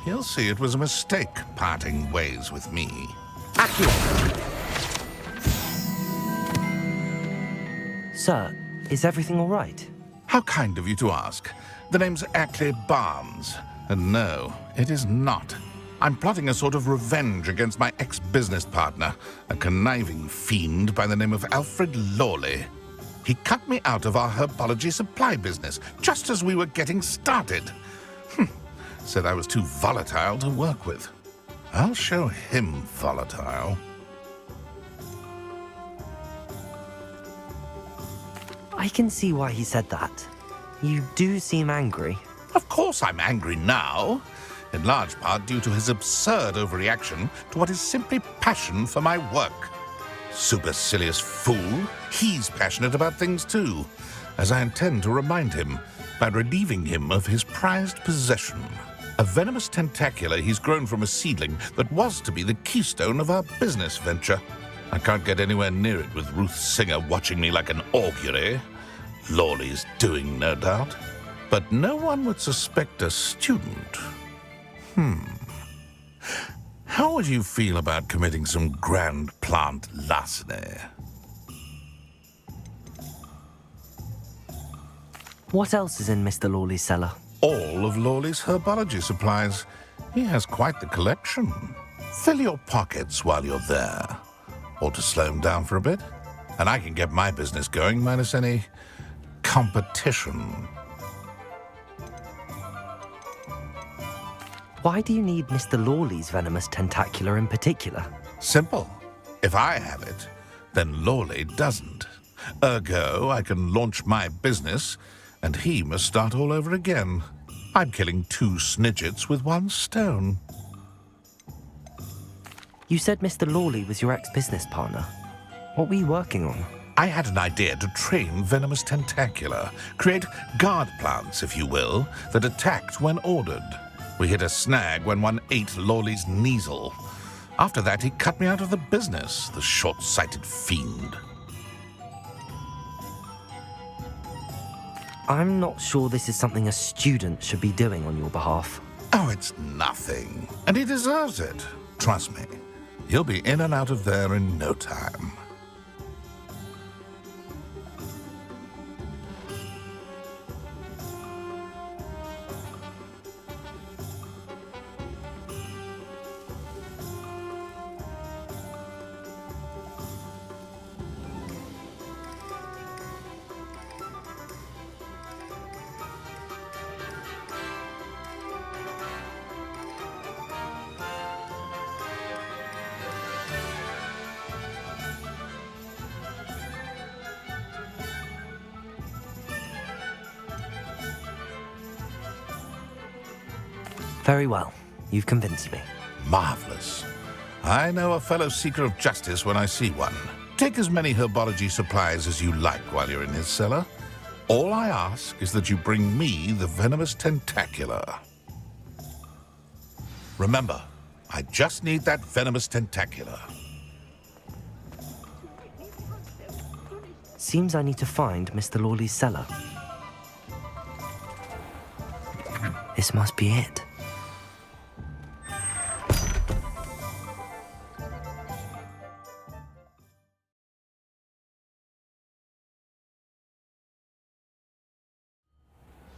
He'll see it was a mistake parting ways with me. Accio! Sir, is everything all right? How kind of you to ask. The name's Ackley Barnes. And no, it is not. I'm plotting a sort of revenge against my ex-business partner, a conniving fiend by the name of Alfred Lawley. He cut me out of our herbology supply business just as we were getting started. Said I was too volatile to work with. I'll show him volatile. I can see why he said that. You do seem angry. Of course I'm angry now, in large part due to his absurd overreaction to what is simply passion for my work. Supercilious fool, he's passionate about things too, as I intend to remind him by relieving him of his prized possession. A venomous tentacula he's grown from a seedling that was to be the keystone of our business venture. I can't get anywhere near it with Ruth Singer watching me like an augury. Lawley's doing, no doubt. But no one would suspect a student. How would you feel about committing some grand plant larceny? What else is in Mr. Lawley's cellar? All of Lawley's herbology supplies. He has quite the collection. Fill your pockets while you're there. Or to slow him down for a bit. And I can get my business going minus any competition. Why do you need Mr. Lawley's venomous tentacula in particular? Simple. If I have it, then Lawley doesn't. Ergo, I can launch my business, and he must start all over again. I'm killing two snidgets with one stone. You said Mr. Lawley was your ex-business partner. What were you working on? I had an idea to train venomous tentacula, create guard plants, if you will, that attacked when ordered. We hit a snag when one ate Lawley's Kneasel. After that, he cut me out of the business, the short-sighted fiend. I'm not sure this is something a student should be doing on your behalf. Oh, it's nothing. And he deserves it. Trust me. He'll be in and out of there in no time. Very well. You've convinced me. Marvelous. I know a fellow seeker of justice when I see one. Take as many herbology supplies as you like while you're in his cellar. All I ask is that you bring me the venomous tentacula. Remember, I just need that venomous tentacula. Seems I need to find Mr. Lawley's cellar. This must be it.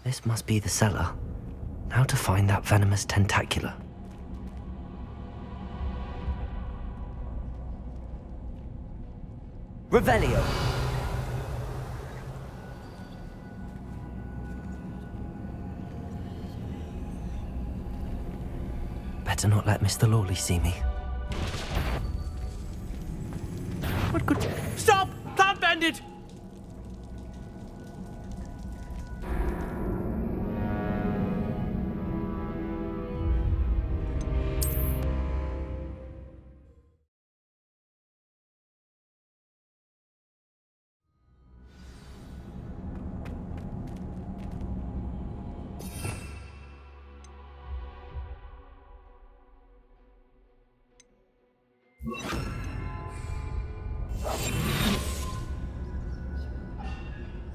This must be the cellar. How to find that venomous tentacula? Revelio! Better not let Mr. Lawley see me. What could... Stop! Plant bandit!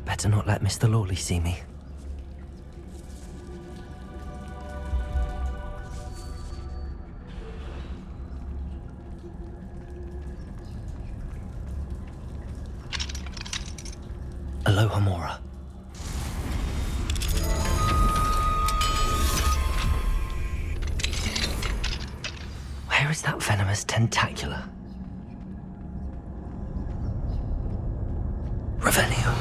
Better not let Mr. Lawley see me. Alohomora. Where is that venomous tentacula? Revelio.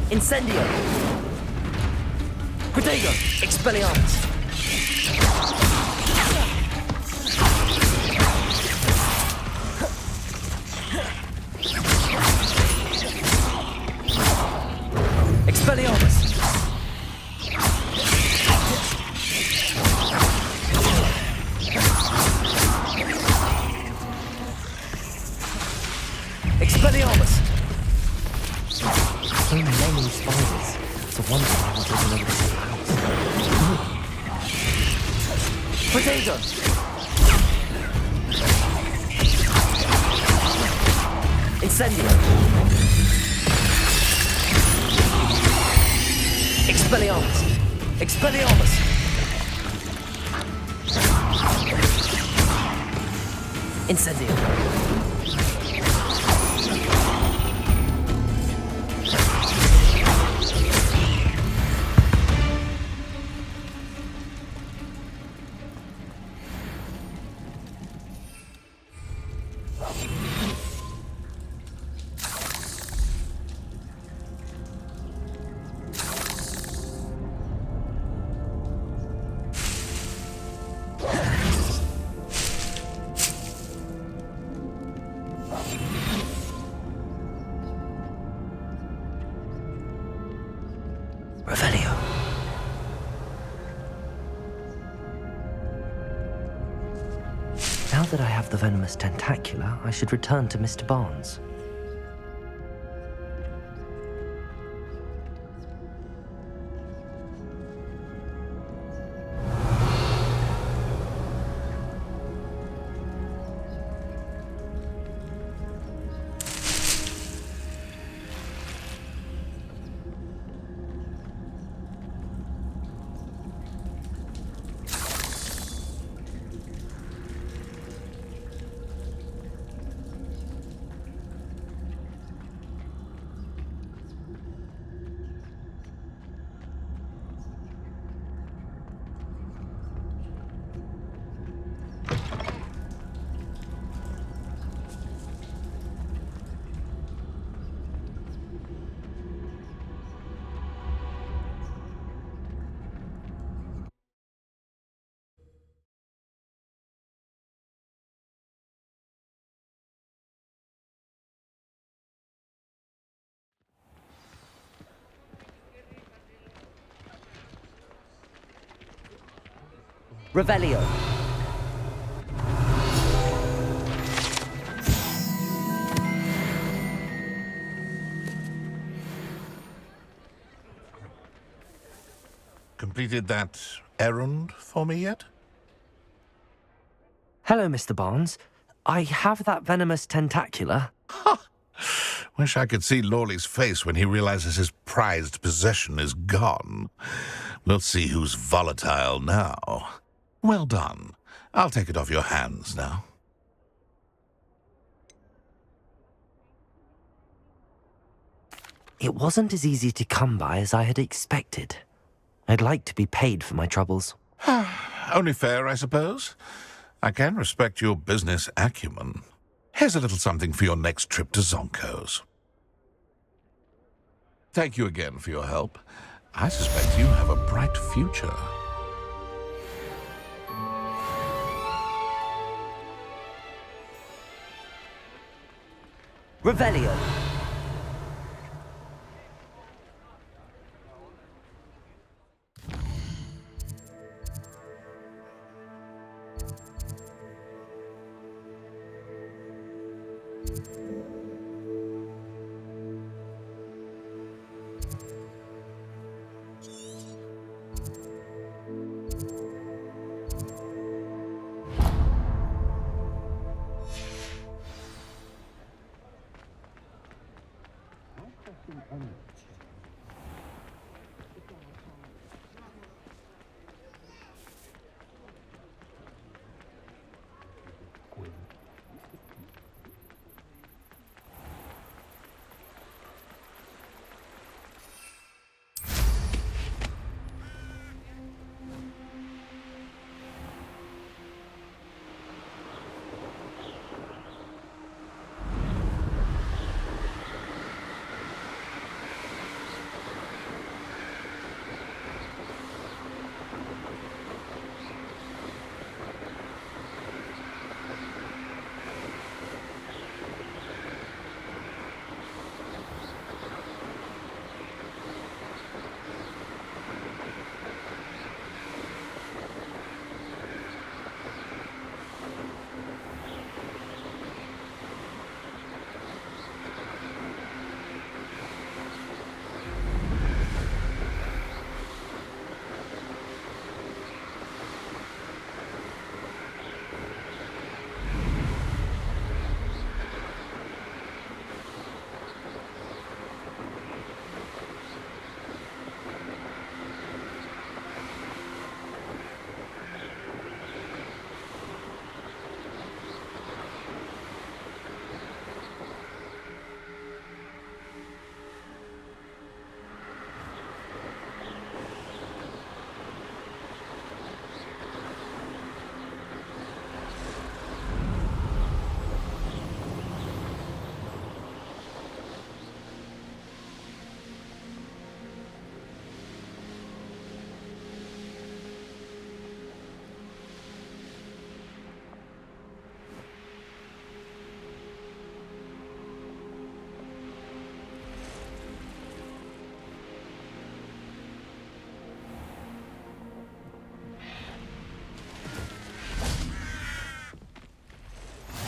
Incendio! Protego! Expelliarmus! Expelliarmus! Expelliarmus! So many spiders. It's a wonder I haven't taken over this house. Potato! Incendio! Expelliarmus! Expelliarmus! Incendio! Revelio. Now that I have the venomous tentacula, I should return to Mr. Barnes. Revelio. Completed that errand for me yet? Hello, Mr. Barnes. I have that venomous tentacula. Wish I could see Lawley's face when he realizes his prized possession is gone. We'll see who's volatile now. Well done. I'll take it off your hands now. It wasn't as easy to come by as I had expected. I'd like to be paid for my troubles. Only fair, I suppose. I can respect your business acumen. Here's a little something for your next trip to Zonko's. Thank you again for your help. I suspect you have a bright future. Revelio.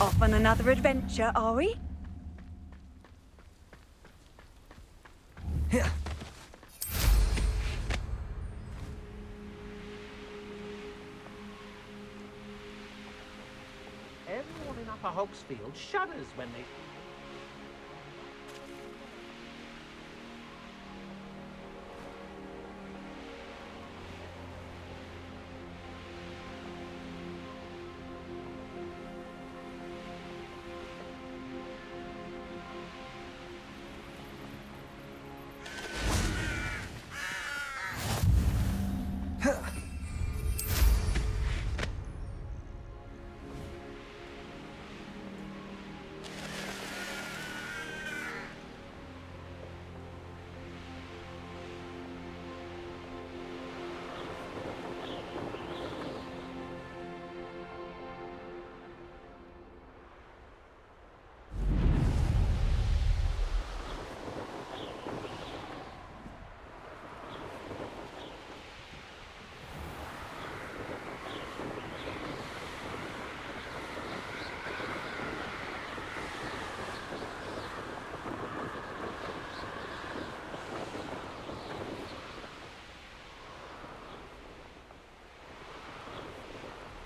Off on another adventure, are we? Everyone in Upper Hogsfield shudders when they...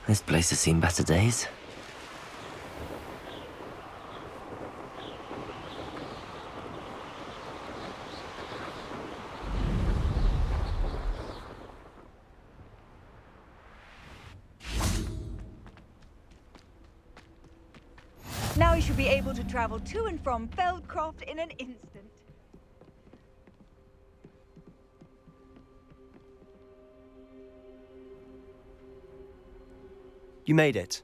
This place has seen better days. Now you should be able to travel to and from Feldcroft in an instant. You made it.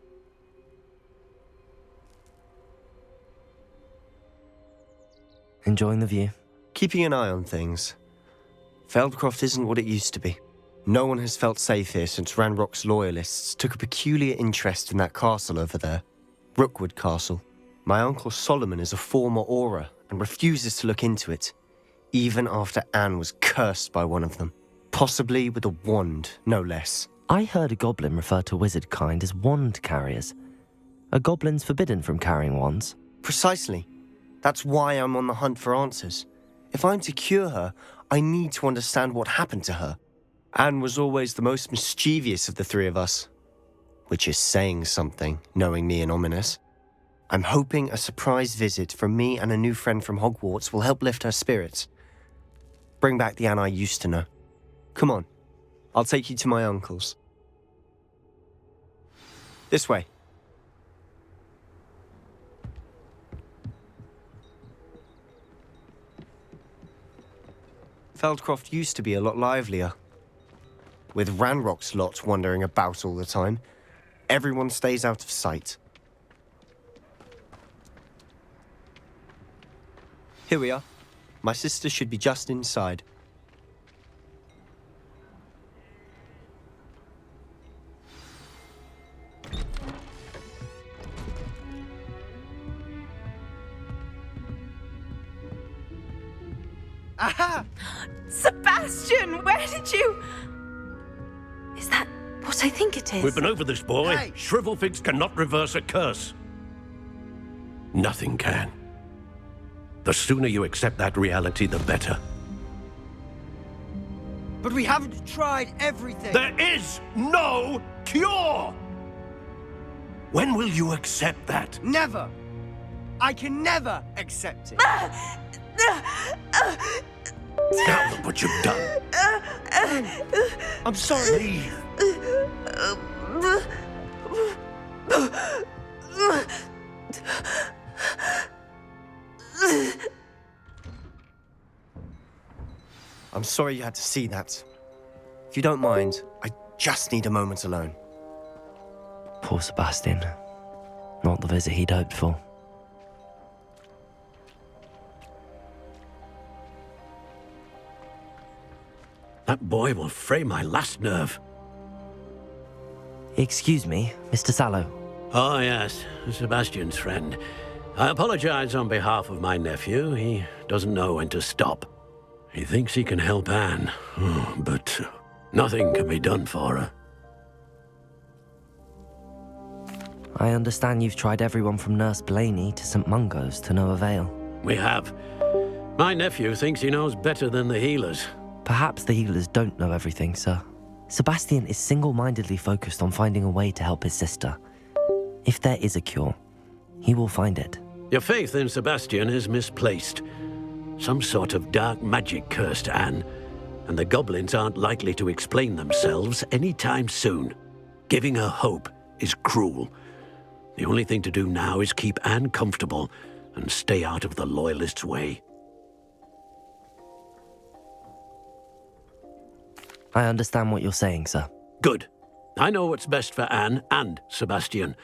Enjoying the view? Keeping an eye on things. Feldcroft isn't what it used to be. No one has felt safe here since Ranrock's loyalists took a peculiar interest in that castle over there. Rookwood Castle. My uncle Solomon is a former Auror and refuses to look into it, even after Anne was cursed by one of them. Possibly with a wand, no less. I heard a goblin refer to wizard kind as wand carriers. Are goblins forbidden from carrying wands? Precisely. That's why I'm on the hunt for answers. If I'm to cure her, I need to understand what happened to her. Anne was always the most mischievous of the three of us. Which is saying something, knowing me and ominous. I'm hoping a surprise visit from me and a new friend from Hogwarts will help lift her spirits. Bring back the Anne I used to know. Come on. I'll take you to my uncle's. This way. Feldcroft used to be a lot livelier. With Ranrock's lot wandering about all the time, everyone stays out of sight. Here we are. My sister should be just inside. Aha! Sebastian, where did you... Is that what I think it is? We've been over this, boy. Hey. Shrivelfigs cannot reverse a curse. Nothing can. The sooner you accept that reality, the better. But we haven't tried everything. There is no cure! When will you accept that? Never. I can never accept it. Now look what you've done. I'm sorry. Leave. I'm sorry you had to see that. If you don't mind, I just need a moment alone. Poor Sebastian. Not the visit he'd hoped for. That boy will fray my last nerve. Excuse me, Mr. Sallow. Oh, yes, Sebastian's friend. I apologize on behalf of my nephew. He doesn't know when to stop. He thinks he can help Anne, but nothing can be done for her. I understand you've tried everyone from Nurse Blaney to St. Mungo's to no avail. We have. My nephew thinks he knows better than the healers. Perhaps the healers don't know everything, sir. Sebastian is single-mindedly focused on finding a way to help his sister. If there is a cure, he will find it. Your faith in Sebastian is misplaced. Some sort of dark magic cursed Anne, and the goblins aren't likely to explain themselves anytime soon. Giving her hope is cruel. The only thing to do now is keep Anne comfortable and stay out of the Loyalists' way. I understand what you're saying, sir. Good. I know what's best for Anne and Sebastian.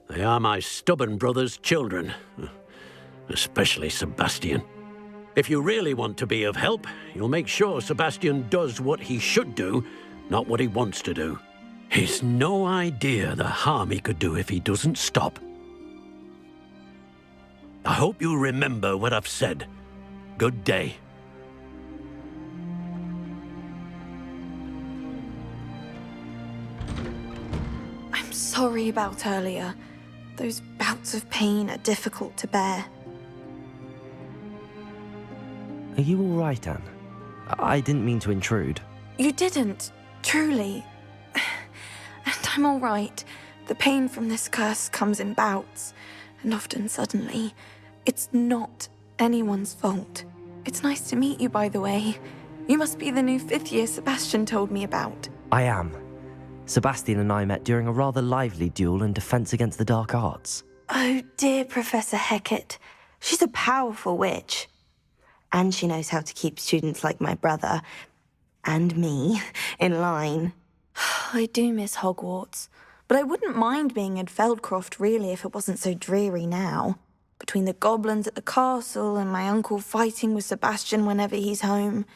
They are my stubborn brother's children. Especially Sebastian. If you really want to be of help, you'll make sure Sebastian does what he should do, not what he wants to do. He's no idea the harm he could do if he doesn't stop. I hope you remember what I've said. Good day. I'm sorry about earlier. Those bouts of pain are difficult to bear. Are you all right, Anne? I didn't mean to intrude. You didn't, truly. And I'm all right. The pain from this curse comes in bouts, and often suddenly. It's not anyone's fault. It's nice to meet you, by the way. You must be the new fifth year Sebastian told me about. I am. Sebastian and I met during a rather lively duel in defense against the dark arts. Oh, dear Professor Hecat. She's a powerful witch. And she knows how to keep students like my brother, and me, in line. I do miss Hogwarts, but I wouldn't mind being in Feldcroft, really, if it wasn't so dreary now. Between the goblins at the castle and my uncle fighting with Sebastian whenever he's home,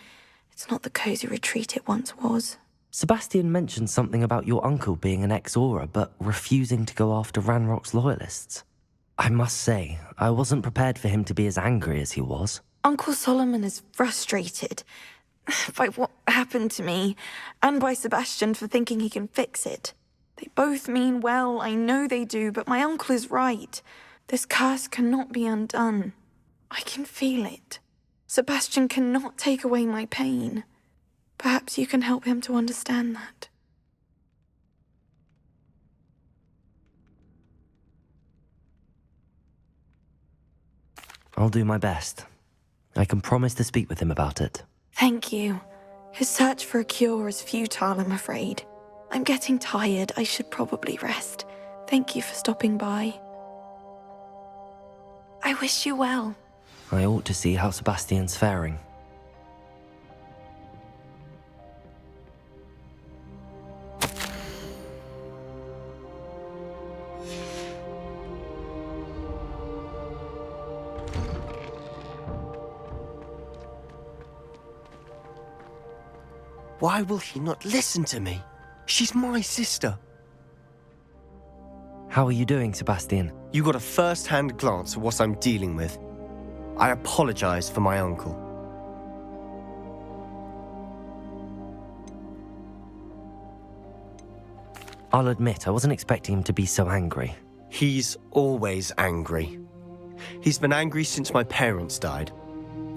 it's not the cosy retreat it once was. Sebastian mentioned something about your uncle being an ex-Auror, but refusing to go after Ranrock's loyalists. I must say, I wasn't prepared for him to be as angry as he was. Uncle Solomon is frustrated by what happened to me, and by Sebastian for thinking he can fix it. They both mean well, I know they do, but my uncle is right. This curse cannot be undone. I can feel it. Sebastian cannot take away my pain. Perhaps you can help him to understand that. I'll do my best. I can promise to speak with him about it. Thank you. His search for a cure is futile, I'm afraid. I'm getting tired. I should probably rest. Thank you for stopping by. I wish you well. I ought to see how Sebastian's faring. Why will he not listen to me? She's my sister. How are you doing, Sebastian? You got a first-hand glance at what I'm dealing with. I apologize for my uncle. I'll admit, I wasn't expecting him to be so angry. He's always angry. He's been angry since my parents died.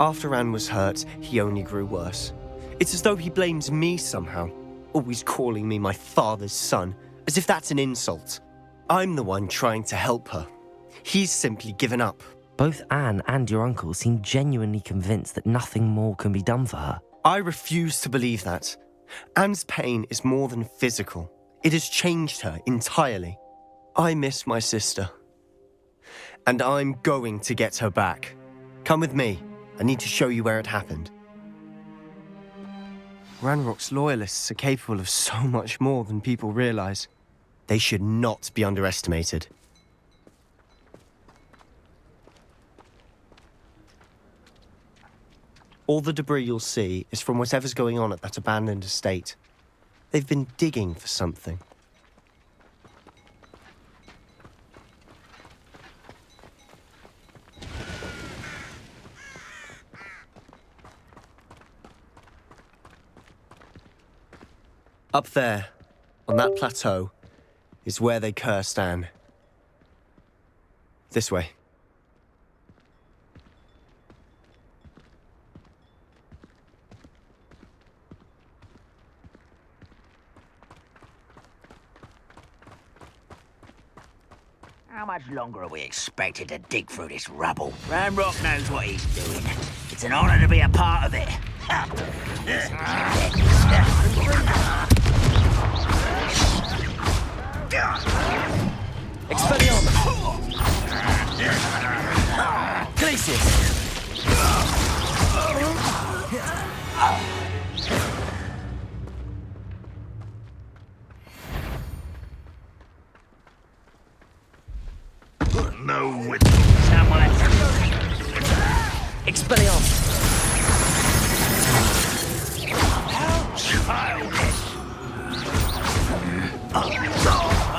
After Anne was hurt, he only grew worse. It's as though he blames me somehow, always calling me my father's son, as if that's an insult. I'm the one trying to help her. He's simply given up. Both Anne and your uncle seem genuinely convinced that nothing more can be done for her. I refuse to believe that. Anne's pain is more than physical. It has changed her entirely. I miss my sister. And I'm going to get her back. Come with me. I need to show you where it happened. Ranrock's loyalists are capable of so much more than people realize. They should not be underestimated. All the debris you'll see is from whatever's going on at that abandoned estate. They've been digging for something. Up there, on that plateau, is where they cursed Anne. This way. How much longer are we expected to dig through this rubble? Ranrock knows what he's doing. It's an honor to be a part of it. Expelliarmus! Glacius! No, Someone. Expelliarmus! Childish.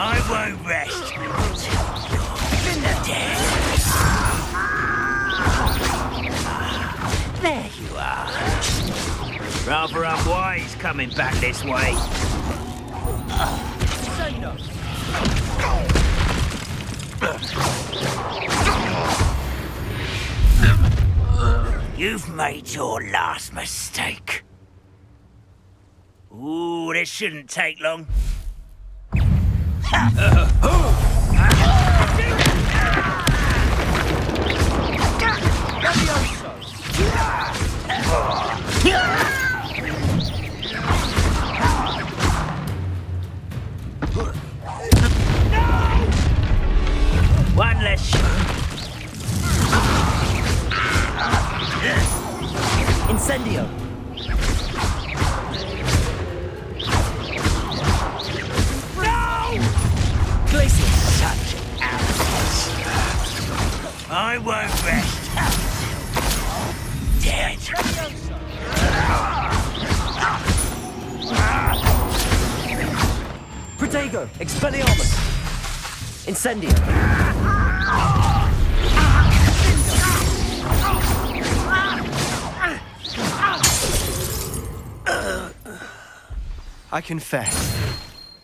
I won't rest. In the dead. There you are. Rather unwise coming back this way. You've made your last mistake. Ooh, this shouldn't take long. One less. Incendio! Glacius! Such arrogance. I won't rest. Dead. Protego! Expelliarmus! Incendio! I confess,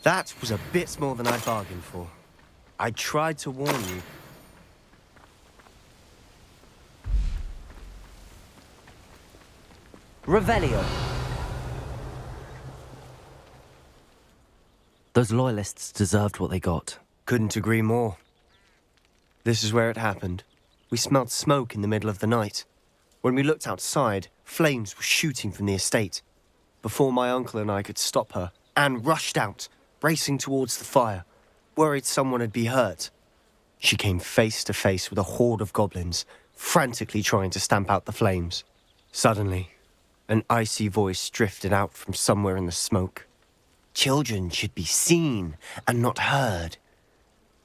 that was a bit more than I bargained for. I tried to warn you. Revelio! Those loyalists deserved what they got. Couldn't agree more. This is where it happened. We smelled smoke in the middle of the night. When we looked outside, flames were shooting from the estate. Before my uncle and I could stop her, Anne rushed out, racing towards the fire, worried someone had been hurt. She came face to face with a horde of goblins, frantically trying to stamp out the flames. Suddenly, an icy voice drifted out from somewhere in the smoke. Children should be seen and not heard.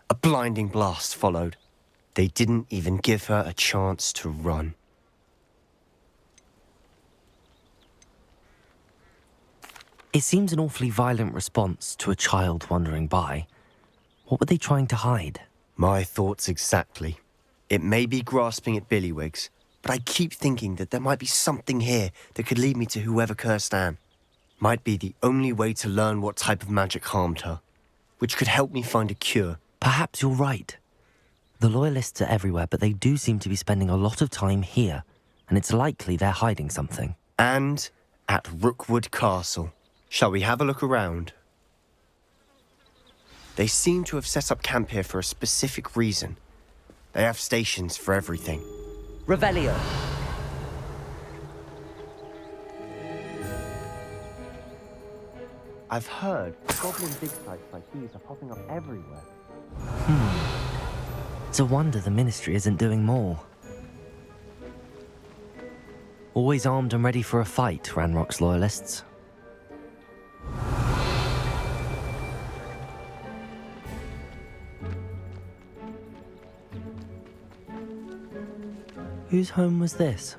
A blinding blast followed. They didn't even give her a chance to run. It seems an awfully violent response to a child wandering by. What were they trying to hide? My thoughts exactly. It may be grasping at Billywigs, but I keep thinking that there might be something here that could lead me to whoever cursed Anne. Might be the only way to learn what type of magic harmed her, which could help me find a cure. Perhaps you're right. The Loyalists are everywhere, but they do seem to be spending a lot of time here, and it's likely they're hiding something. And at Rookwood Castle. Shall we have a look around? They seem to have set up camp here for a specific reason. They have stations for everything. Revelio. I've heard goblin dig sites like these are popping up everywhere. It's a wonder the Ministry isn't doing more. Always armed and ready for a fight, Ranrock's Loyalists. Whose home was this?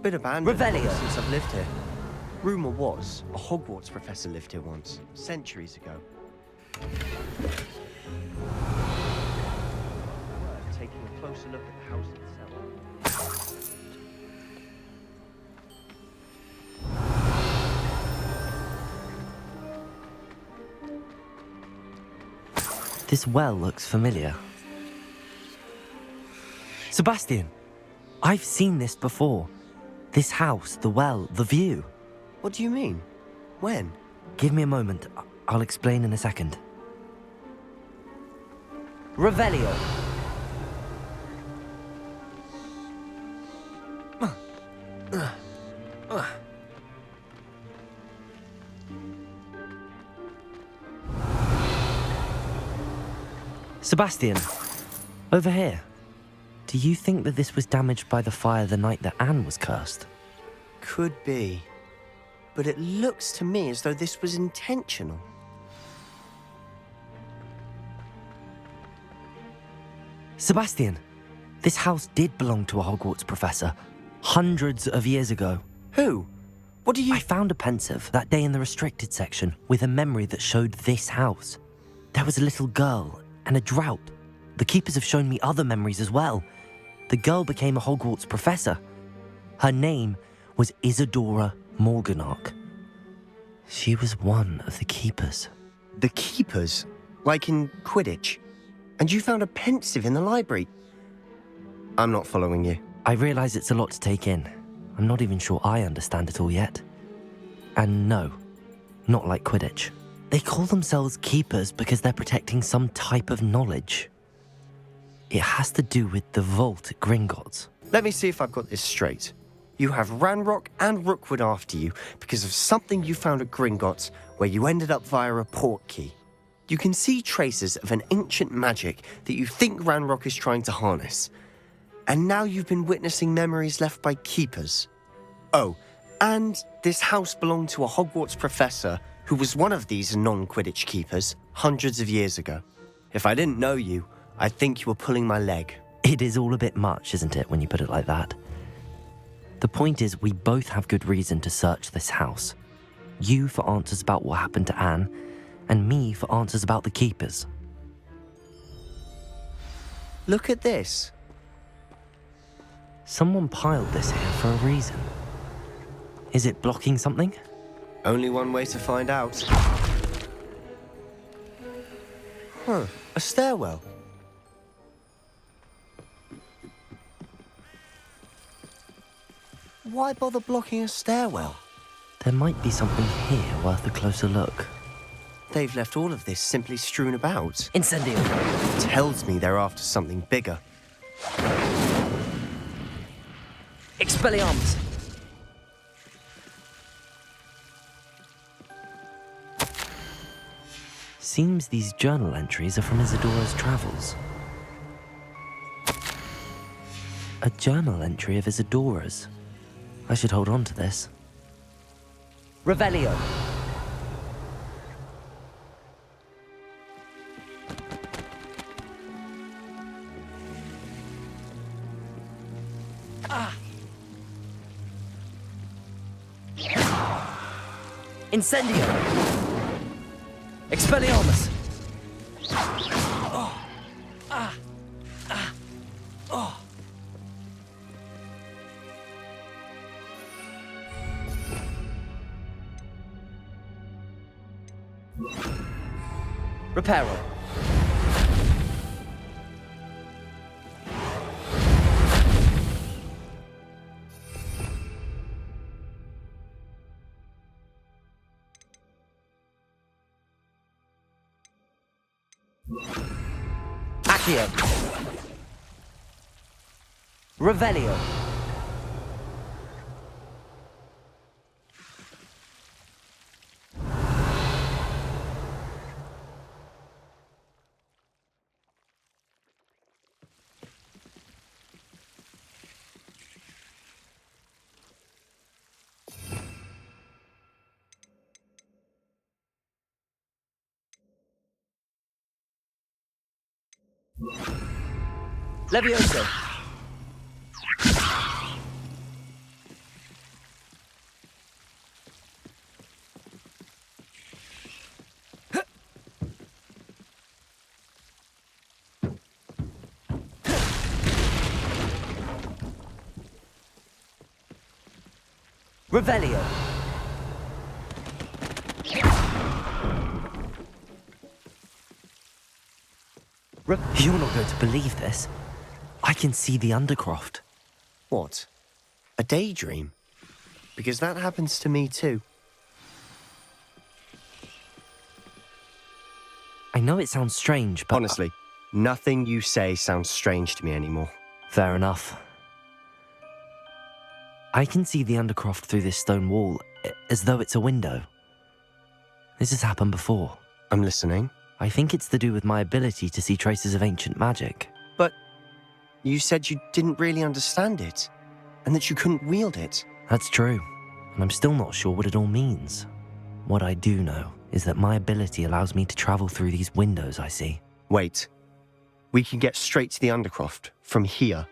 Bit abandoned Revelio. since I've lived here. Rumour was a Hogwarts professor lived here once, centuries ago. Taking a closer look at the house itself. This well looks familiar. Sebastian! I've seen this before. This house, the well, the view. What do you mean? When? Give me a moment. I'll explain in a second. Revelio. Sebastian, over here. Do you think that this was damaged by the fire the night that Anne was cursed? Could be. But it looks to me as though this was intentional. Sebastian, this house did belong to a Hogwarts professor, hundreds of years ago. Who? What do you... I found a pensive that day in the restricted section with a memory that showed this house. There was a little girl and a drought. The keepers have shown me other memories as well. The girl became a Hogwarts professor. Her name was Isadora Morganach. She was one of the keepers. The keepers? Like in Quidditch? And you found a pensive in the library? I'm not following you. I realise it's a lot to take in. I'm not even sure I understand it all yet. And no, not like Quidditch. They call themselves keepers because they're protecting some type of knowledge. It has to do with the vault at Gringotts. Let me see if I've got this straight. You have Ranrock and Rookwood after you because of something you found at Gringotts where you ended up via a port key. You can see traces of an ancient magic that you think Ranrock is trying to harness. And now you've been witnessing memories left by keepers. Oh, and this house belonged to a Hogwarts professor who was one of these non-Quidditch keepers hundreds of years ago. If I didn't know you, I'd think you were pulling my leg. It is all a bit much, isn't it, when you put it like that? The point is, we both have good reason to search this house. You for answers about what happened to Anne, and me for answers about the keepers. Look at this. Someone piled this here for a reason. Is it blocking something? Only one way to find out. A stairwell. Why bother blocking a stairwell? There might be something here worth a closer look. They've left all of this simply strewn about. Incendio! Tells me they're after something bigger. Expelliarmus! Seems these journal entries are from Isadora's travels. A journal entry of Isadora's. I should hold on to this. Revelio! Incendio! Expelliarmus! Reparo. Accio. Revelio. Levioso. Revelio. You're not going to believe this. I can see the Undercroft. What? A daydream? Because that happens to me too. I know it sounds strange, but... Honestly, nothing you say sounds strange to me anymore. Fair enough. I can see the Undercroft through this stone wall, as though it's a window. This has happened before. I'm listening. I think it's to do with my ability to see traces of ancient magic. But you said you didn't really understand it, and that you couldn't wield it. That's true, and I'm still not sure what it all means. What I do know is that my ability allows me to travel through these windows I see. Wait. We can get straight to the Undercroft from here.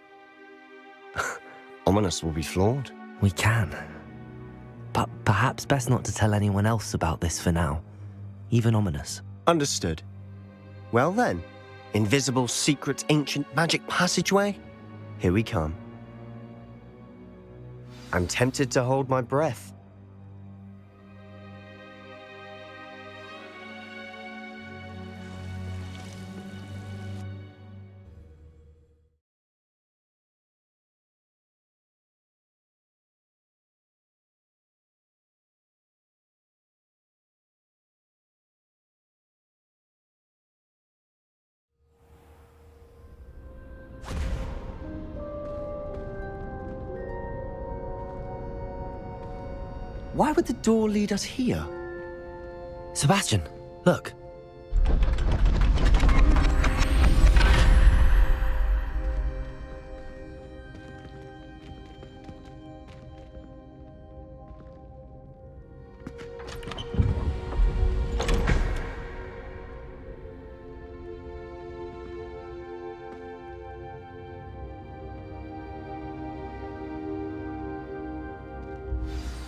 Ominous will be flawed. We can. But perhaps best not to tell anyone else about this for now. Even Ominous. Understood. Well then, invisible, secret, ancient magic passageway? Here we come. I'm tempted to hold my breath. Why would the door lead us here? Sebastian, look.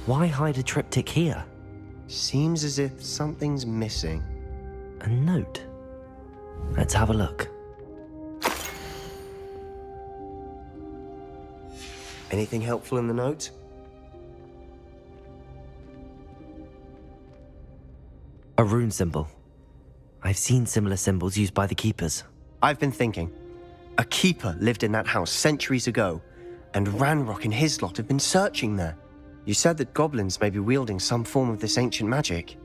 Why hide a triptych here? Seems as if something's missing. A note. Let's have a look. Anything helpful in the note? A rune symbol. I've seen similar symbols used by the keepers. I've been thinking. A keeper lived in that house centuries ago, and Ranrock and his lot have been searching there. You said that goblins may be wielding some form of this ancient magic.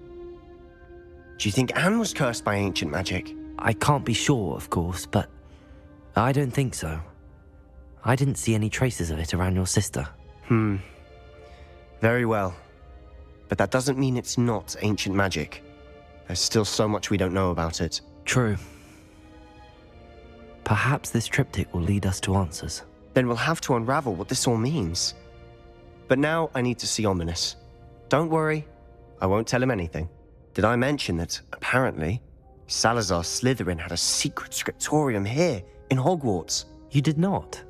Do you think Anne was cursed by ancient magic? I can't be sure, of course, but I don't think so. I didn't see any traces of it around your sister. Very well. But that doesn't mean it's not ancient magic. There's still so much we don't know about it. True. Perhaps this triptych will lead us to answers. Then we'll have to unravel what this all means. But now I need to see Ominous. Don't worry, I won't tell him anything. Did I mention that, apparently, Salazar Slytherin had a secret scriptorium here in Hogwarts? You did not?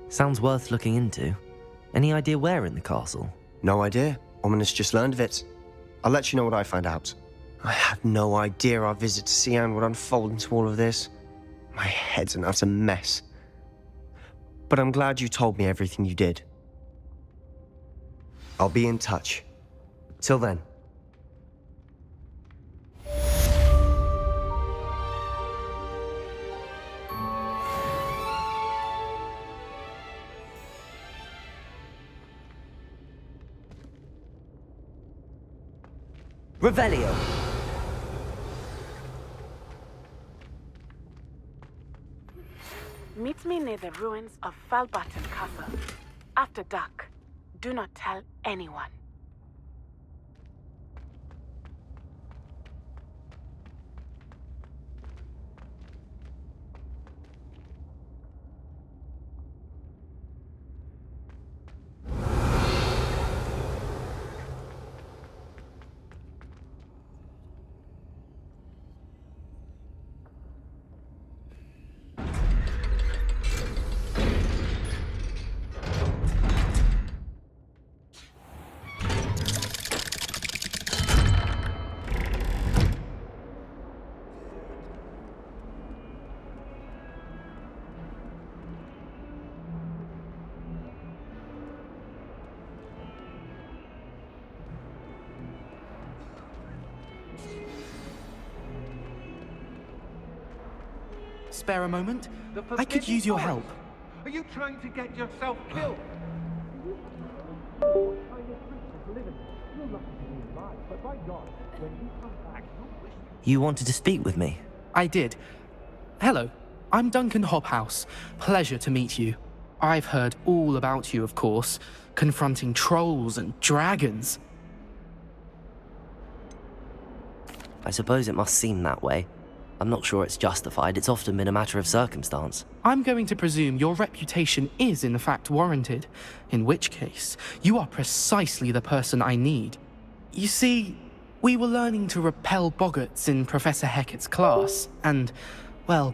Sounds worth looking into. Any idea where in the castle? No idea. Ominous just learned of it. I'll let you know what I find out. I had no idea our visit to Cian would unfold into all of this. My head's an utter mess. But I'm glad you told me everything you did. I'll be in touch. Till then. Revelio! Meet me near the ruins of Falbatten Castle. After dark. Do not tell anyone. Spare a moment? I could use your help. Are you trying to get yourself killed? You wanted to speak with me? I did. Hello, I'm Duncan Hobhouse. Pleasure to meet you. I've heard all about you, of course, confronting trolls and dragons. I suppose it must seem that way. I'm not sure it's justified. It's often been a matter of circumstance. I'm going to presume your reputation is in fact warranted, in which case, you are precisely the person I need. You see, we were learning to repel boggarts in Professor Hecat's class, and, well,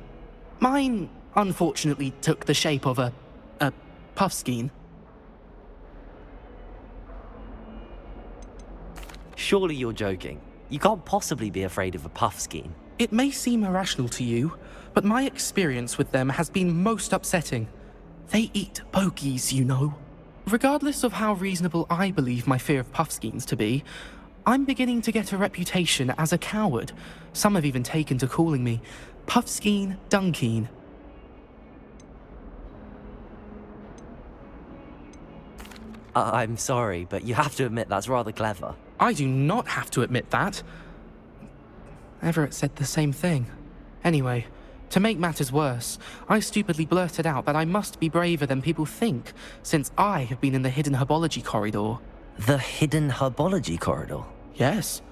mine unfortunately took the shape of a puffskein. Surely you're joking. You can't possibly be afraid of a puffskein. It may seem irrational to you, but my experience with them has been most upsetting. They eat bogies, you know. Regardless of how reasonable I believe my fear of puffskeins to be, I'm beginning to get a reputation as a coward. Some have even taken to calling me Puffskeen Dunkeen. I'm sorry, but you have to admit that's rather clever. I do not have to admit that. Everett said the same thing. Anyway, to make matters worse, I stupidly blurted out that I must be braver than people think, since I have been in the hidden herbology corridor. The hidden herbology corridor? Yes.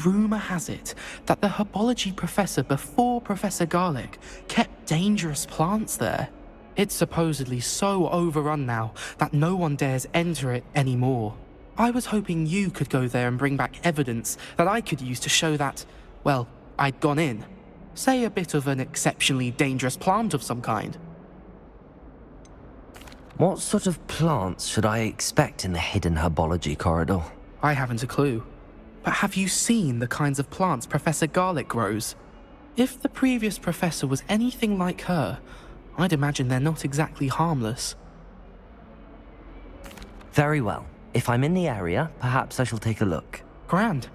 Rumour has it that the herbology professor before Professor Garlick kept dangerous plants there. It's supposedly so overrun now that no one dares enter it anymore. I was hoping you could go there and bring back evidence that I could use to show that, well, I'd gone in. Say a bit of an exceptionally dangerous plant of some kind. What sort of plants should I expect in the hidden herbology corridor? I haven't a clue. But have you seen the kinds of plants Professor Garlick grows? If the previous professor was anything like her, I'd imagine they're not exactly harmless. Very well. If I'm in the area, perhaps I shall take a look. Grand.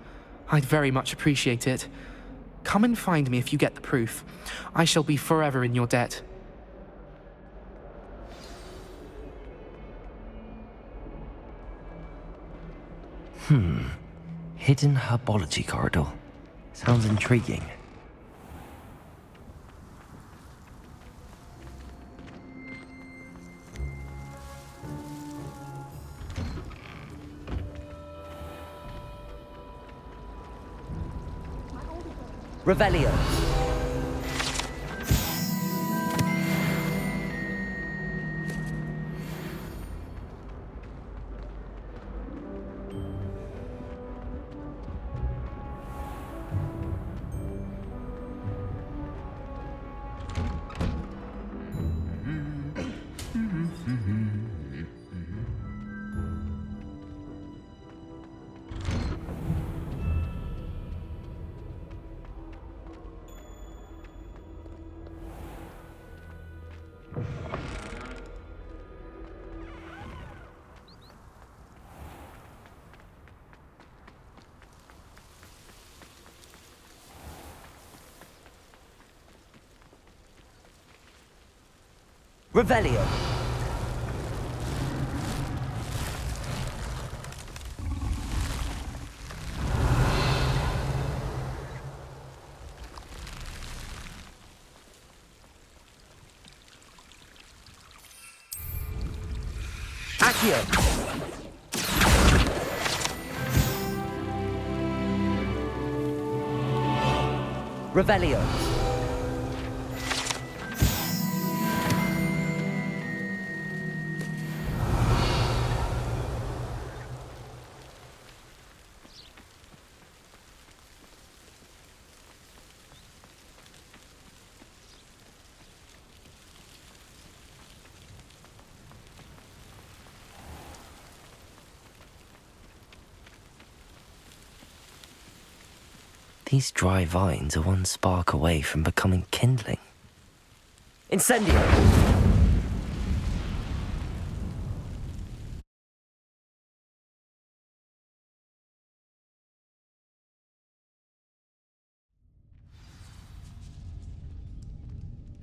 I'd very much appreciate it. Come and find me if you get the proof. I shall be forever in your debt. Hidden herbology corridor. Sounds intriguing. Revelio. Revelio. Accio. Revelio. These dry vines are one spark away from becoming kindling. Incendio!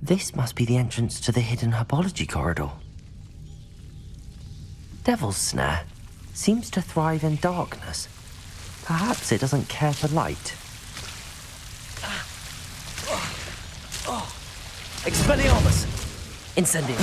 This must be the entrance to the hidden herbology corridor. Devil's Snare seems to thrive in darkness. Perhaps it doesn't care for light. Expelliarmus! Incendio!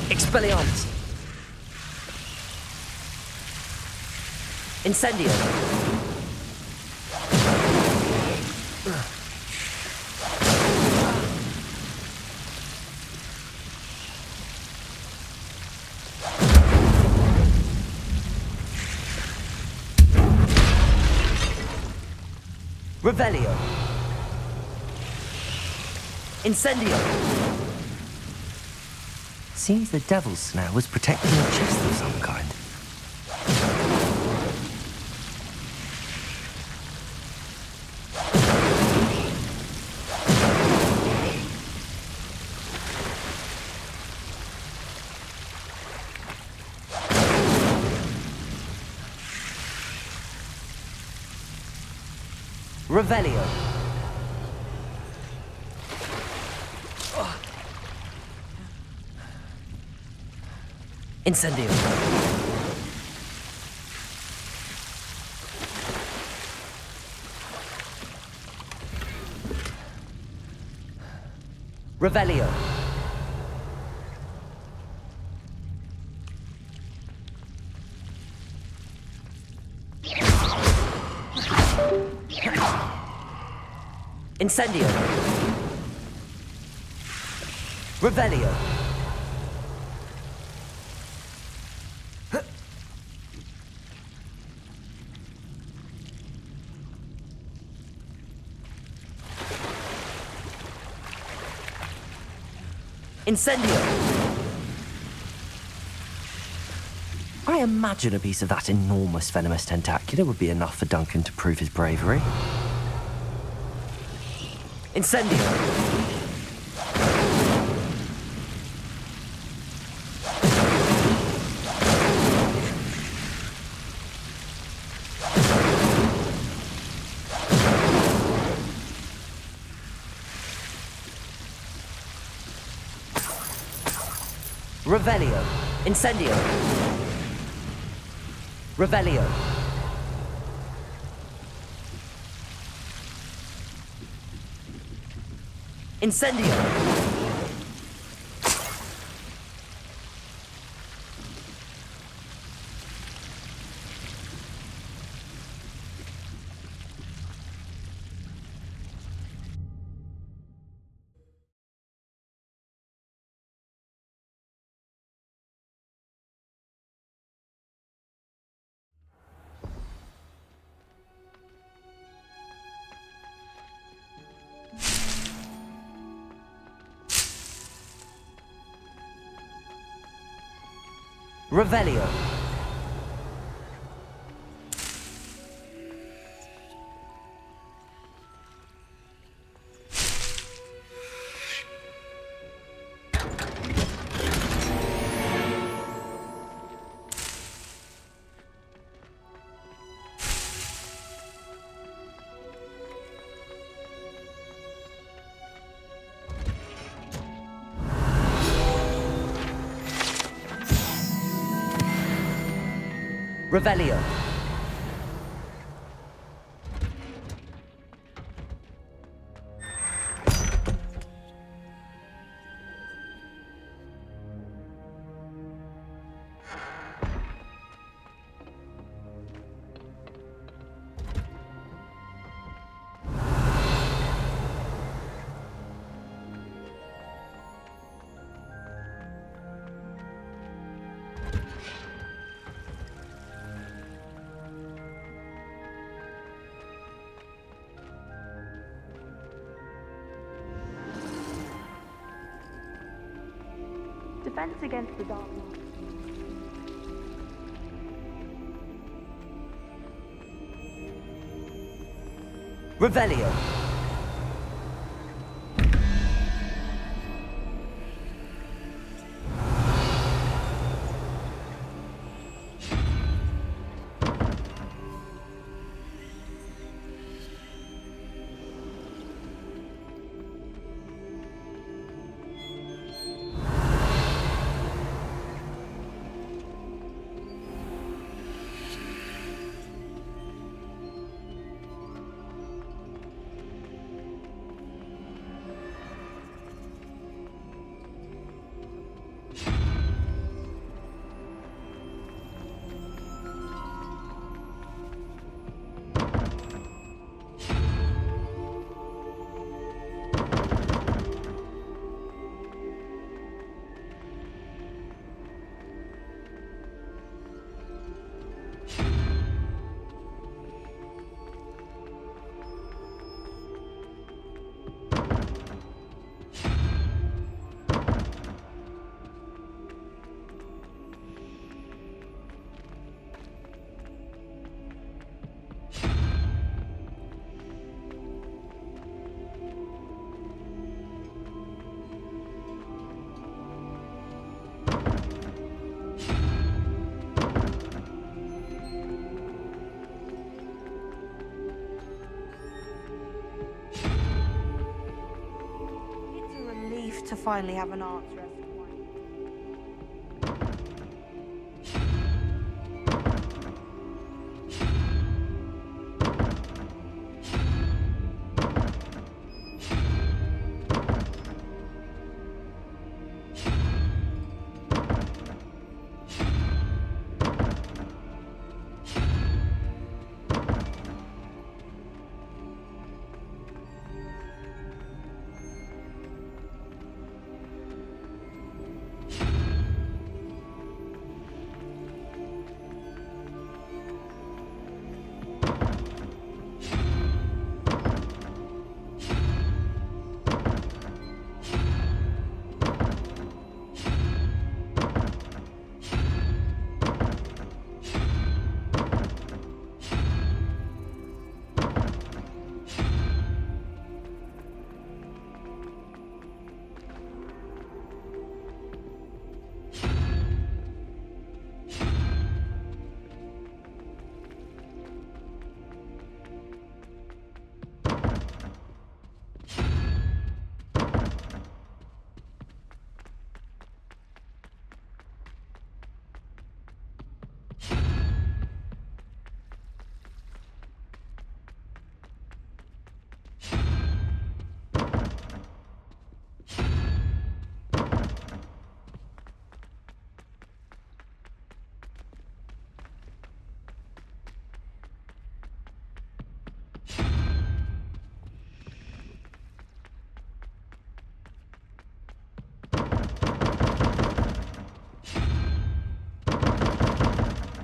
Expelliarmus! Incendio! Revelio. Incendio. Seems the Devil's Snare was protecting a chest of some kind. Revelio. Incendio. Revelio. Incendio. Revelio. Incendio. I imagine a piece of that enormous venomous tentacular would be enough for Duncan to prove his bravery. Incendio! Revelio! Incendio! Revelio! Incendio! Revelio. Revelio. Defense against the dark lord. Revelio. To finally have an answer as to why.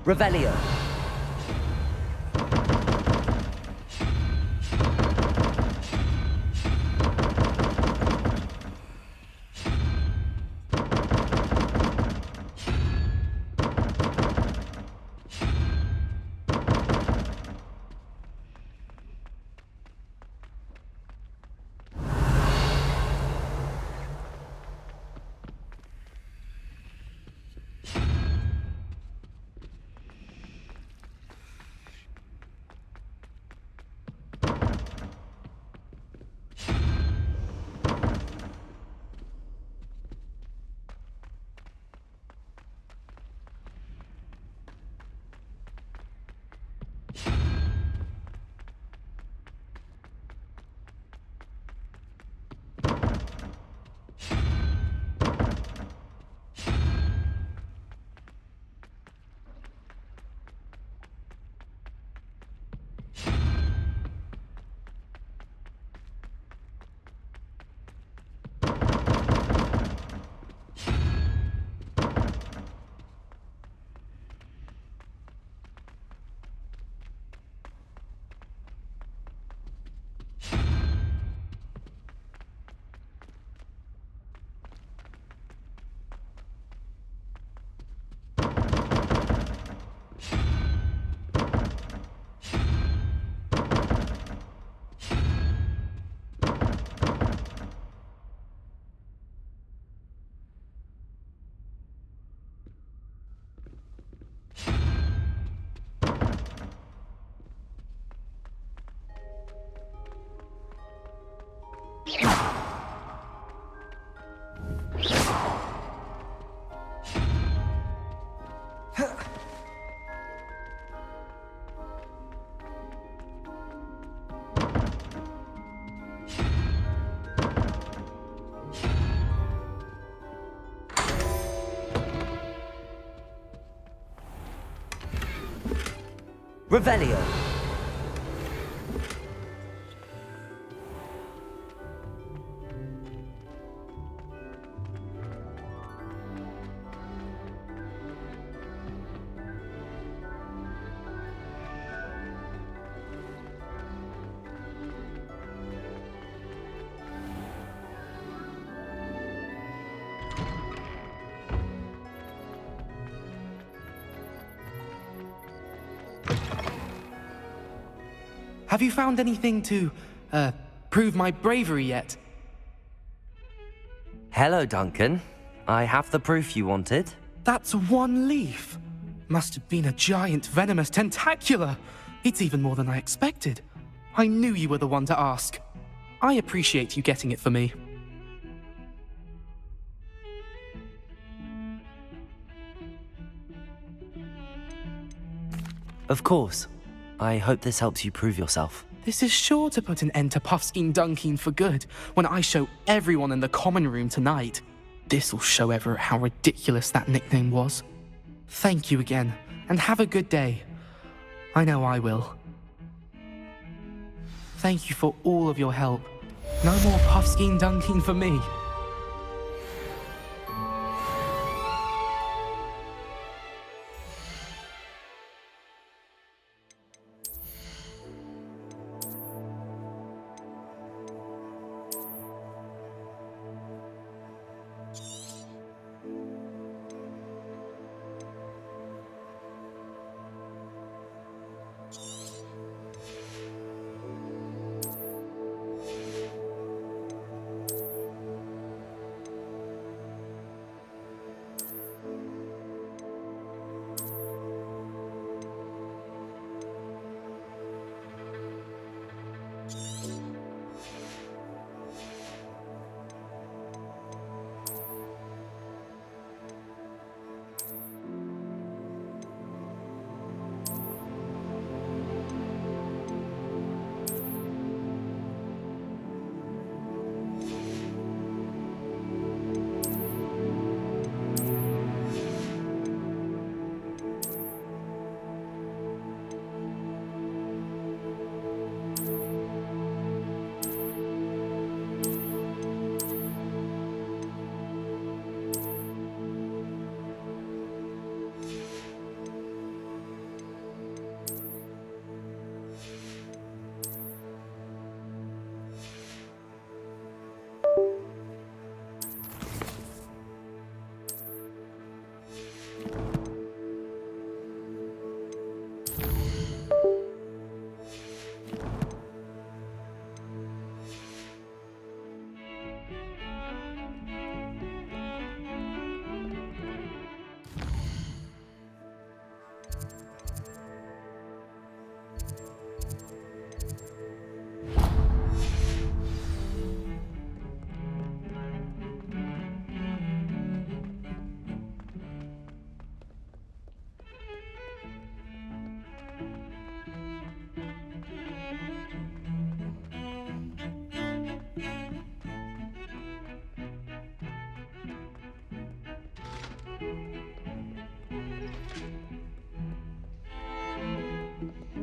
Revelio. Revelio. Have you found anything to, prove my bravery yet? Hello, Duncan. I have the proof you wanted. That's one leaf. Must have been a giant venomous tentacula. It's even more than I expected. I knew you were the one to ask. I appreciate you getting it for me. Of course. I hope this helps you prove yourself. This is sure to put an end to Puffskein Dunkeen for good when I show everyone in the common room tonight. This'll show Everett how ridiculous that nickname was. Thank you again, and have a good day. I know I will. Thank you for all of your help. No more Puffskein Dunkeen for me.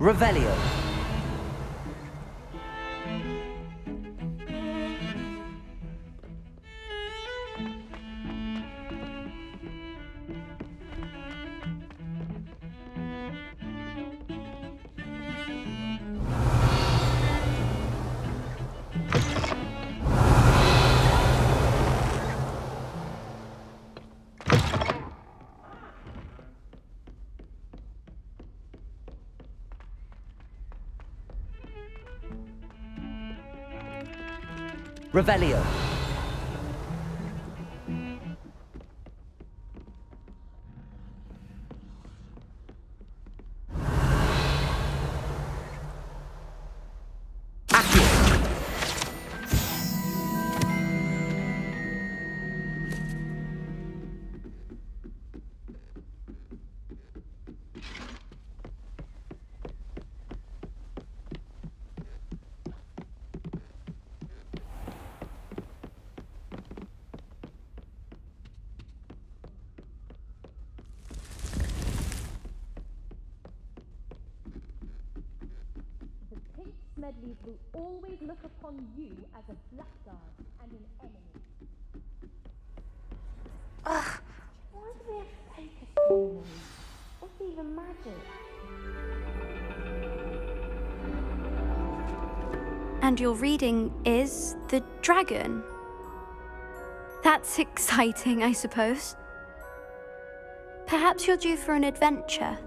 Revelio. Revelio. Medleys will always look upon you as a blackguard and an enemy. Ugh, why do they have to take us to what's even magic? And your reading is the dragon. That's exciting, I suppose. Perhaps you're due for an adventure.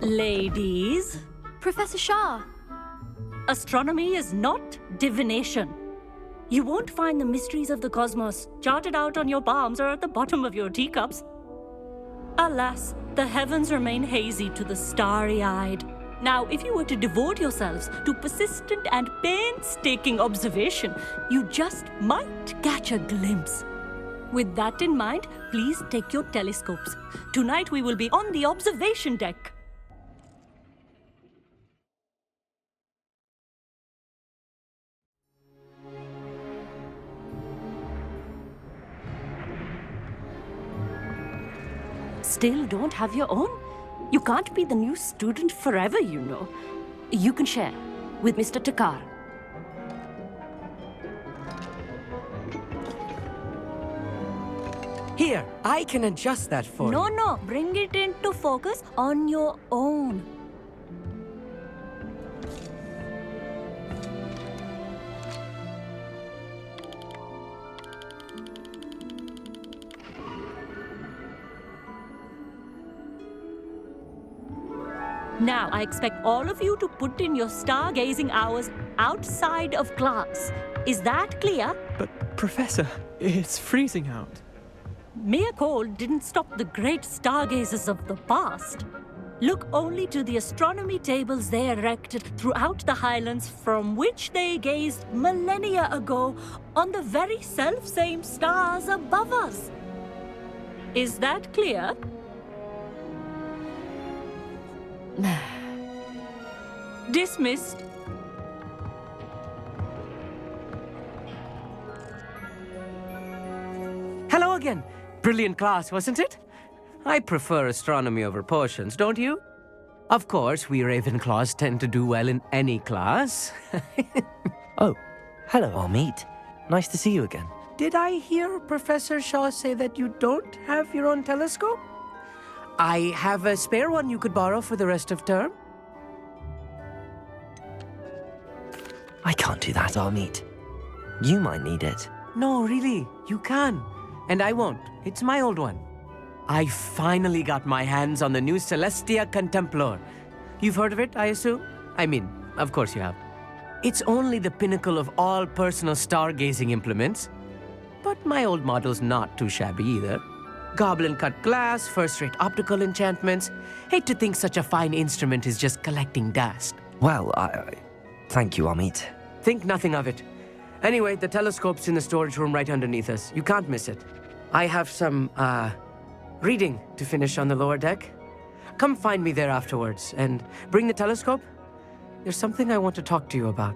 Ladies, Professor Shah. astronomy is not divination. You won't find the mysteries of the cosmos charted out on your palms or at the bottom of your teacups. Alas, the heavens remain hazy to the starry-eyed. Now, if you were to devote yourselves to persistent and painstaking observation, you just might catch a glimpse. With that in mind, please take your telescopes. Tonight we will be on the observation deck. Still don't have your own? You can't be the new student forever, you know. You can share with Mr. Takar. Here, I can adjust that for you. No, bring it into focus on your own. Now, I expect all of you to put in your stargazing hours outside of class. Is that clear? But, Professor, it's freezing out. Mere cold didn't stop the great stargazers of the past. Look only to the astronomy tables they erected throughout the highlands from which they gazed millennia ago on the very self-same stars above us. Is that clear? Dismissed. Hello again. Brilliant class, wasn't it? I prefer astronomy over potions, don't you? Of course, we Ravenclaws tend to do well in any class. Oh, hello, Amit. Nice to see you again. Did I hear Professor Shaw say that you don't have your own telescope? I have a spare one you could borrow for the rest of term. I can't do that, Amit. You might need it. No, really, you can. And I won't. It's my old one. I finally got my hands on the new Celestia Contemplar. You've heard of it, I assume? I mean, of course you have. It's only the pinnacle of all personal stargazing implements. But my old model's not too shabby either. Goblin-cut glass, first-rate optical enchantments. Hate to think such a fine instrument is just collecting dust. Well, thank you, Amit. Think nothing of it. Anyway, the telescope's in the storage room right underneath us. You can't miss it. I have some, reading to finish on the lower deck. Come find me there afterwards, and bring the telescope. There's something I want to talk to you about.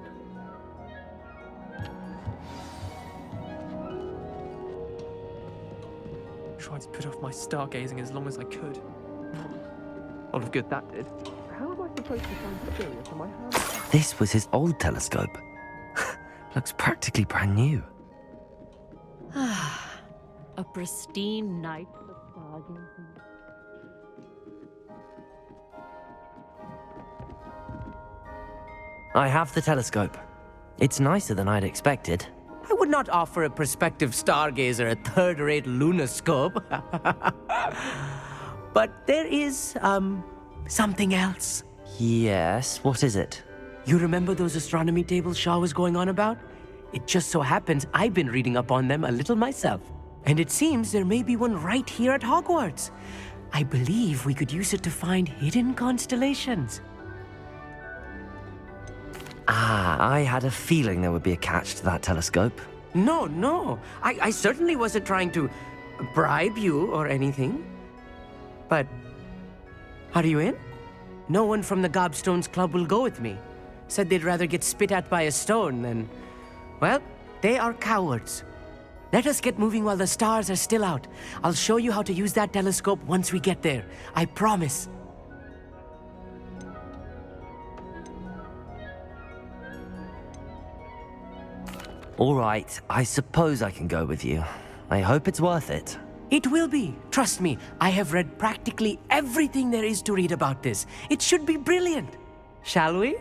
tried to put off my stargazing as long as I could. A lot of good that did. How am I supposed to find Sirius in my hand? This was his old telescope. Looks practically brand new. A pristine night for stargazing. I have the telescope. It's nicer than I'd expected. I would not offer a prospective stargazer a third-rate lunoscope. But there is, something else. Yes, what is it? You remember those astronomy tables Shaw was going on about? It just so happens I've been reading up on them a little myself. And it seems there may be one right here at Hogwarts. I believe we could use it to find hidden constellations. I had a feeling there would be a catch to that telescope. No. I certainly wasn't trying to bribe you or anything. But are you in? No one from the Gobstones Club will go with me. Said they'd rather get spit at by a stone than... Well, they are cowards. Let us get moving while the stars are still out. I'll show you how to use that telescope once we get there. I promise. All right, I suppose I can go with you. I hope it's worth it. It will be. Trust me, I have read practically everything there is to read about this. It should be brilliant. Shall we?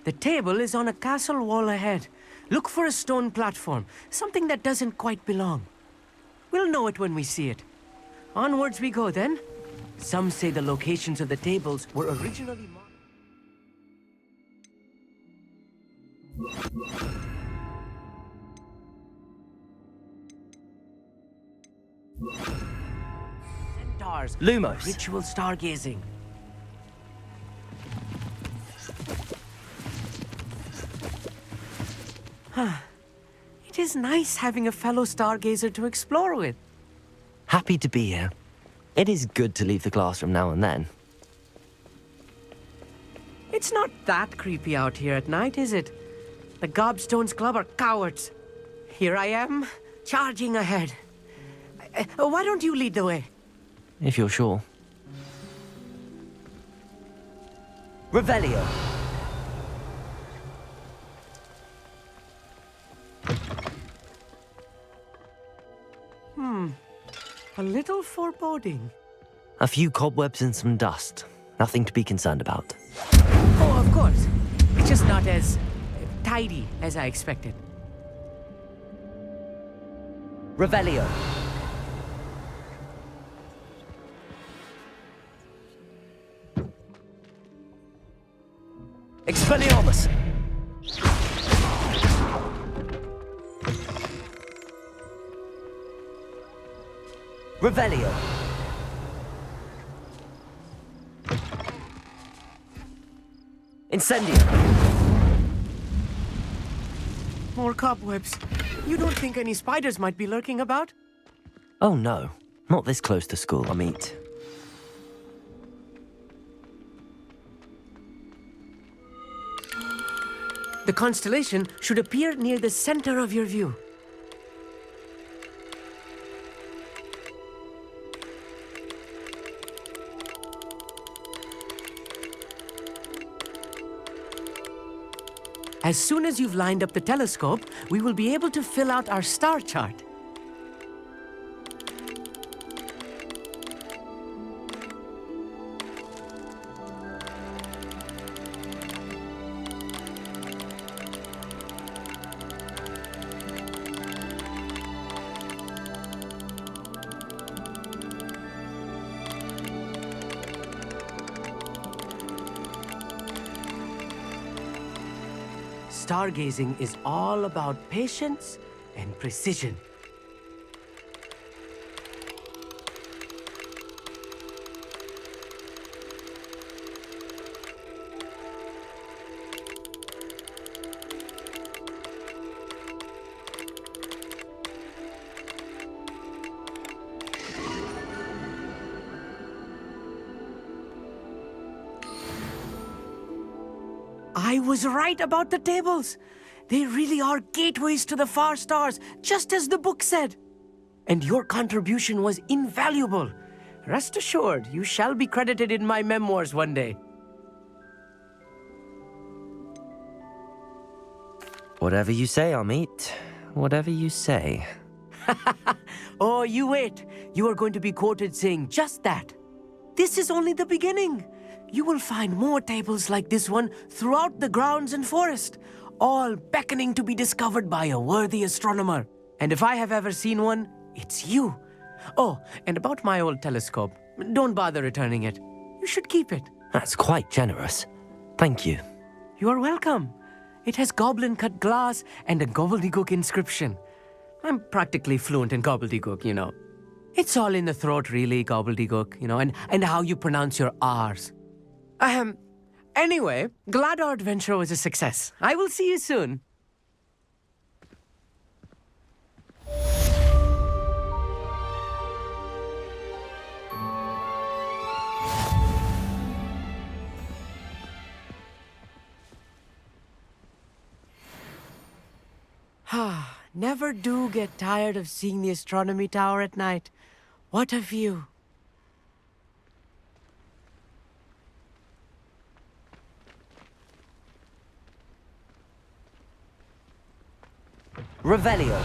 The table is on a castle wall ahead. Look for a stone platform, something that doesn't quite belong. We'll know it when we see it. Onwards we go then. Some say the locations of the tables were originally centaurs. Lumos. Ritual stargazing. It is nice having a fellow stargazer to explore with. Happy to be here. It is good to leave the classroom now and then. It's not that creepy out here at night, is it? The Gobstones Club are cowards. Here I am, charging ahead. Why don't you lead the way? If you're sure. Revelio. A little foreboding. A few cobwebs and some dust. Nothing to be concerned about. Oh, of course. It's just not as tidy as I expected. Revelio. Expelliarmus. Revelio. Incendio. More cobwebs. You don't think any spiders might be lurking about? Oh no, not this close to school, I mean. The constellation should appear near the center of your view. As soon as you've lined up the telescope, we will be able to fill out our star chart. Stargazing is all about patience and precision. I was right about the tables. They really are gateways to the far stars, just as the book said. And your contribution was invaluable. Rest assured, you shall be credited in my memoirs one day. Whatever you say, Amit. Whatever you say. Oh, you wait. You are going to be quoted saying just that. This is only the beginning. You will find more tables like this one throughout the grounds and forest, all beckoning to be discovered by a worthy astronomer. And if I have ever seen one, it's you. Oh, and about my old telescope, don't bother returning it. You should keep it. That's quite generous. Thank you. You are welcome. It has goblin-cut glass and a gobbledygook inscription. I'm practically fluent in gobbledygook, you know. It's all in the throat, really, gobbledygook, you know, and how you pronounce your R's. Anyway, glad our adventure was a success. I will see you soon. Never do get tired of seeing the astronomy tower at night. What a view. Revelio.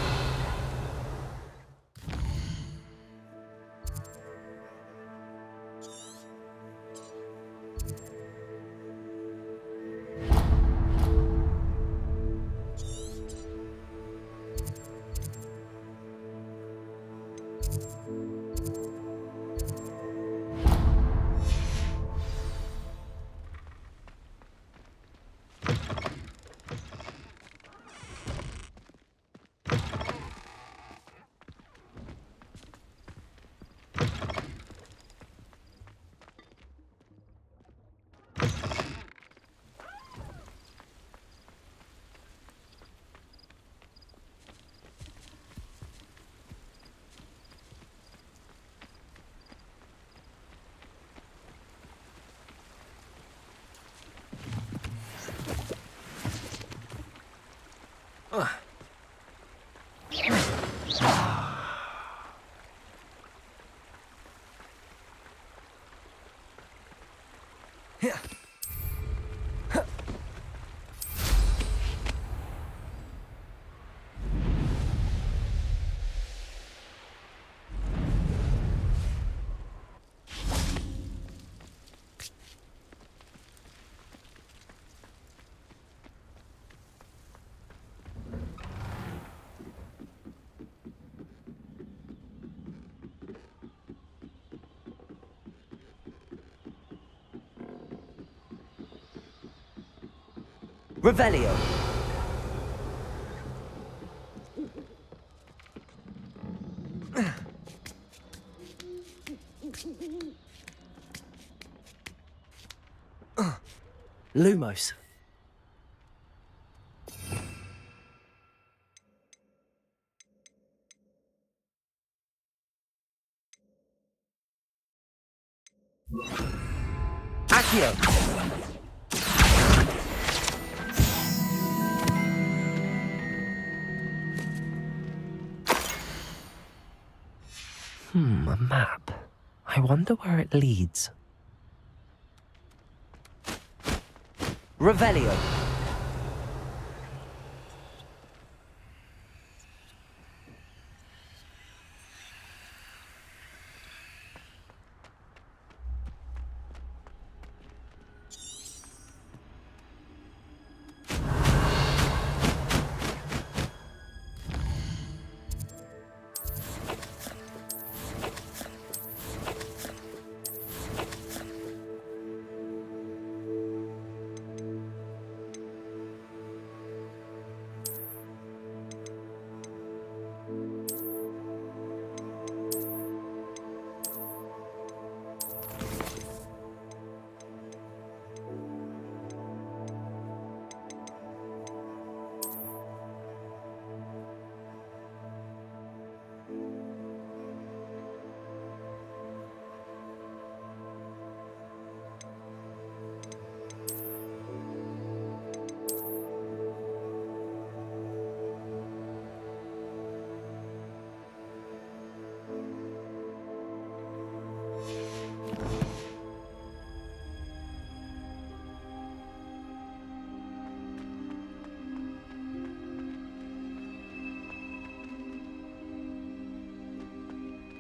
Revelio. Lumos. Accio. A map. I wonder where it leads. Revelio.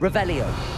Revelio.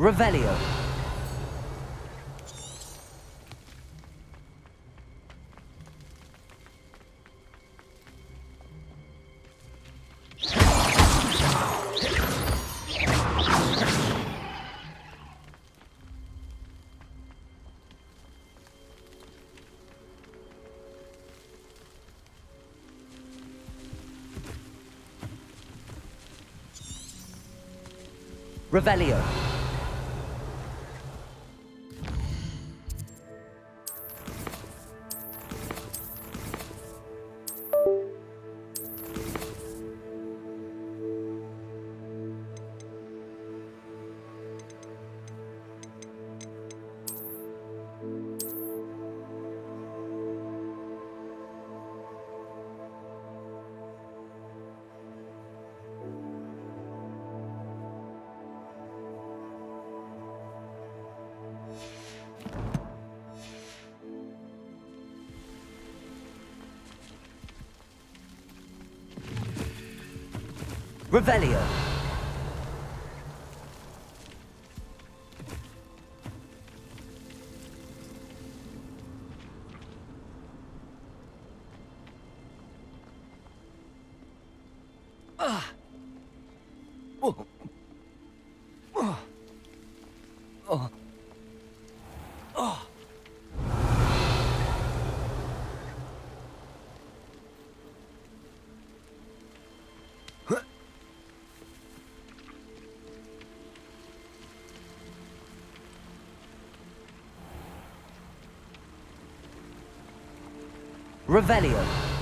Revelio. Revelio. Revelio. Revelio.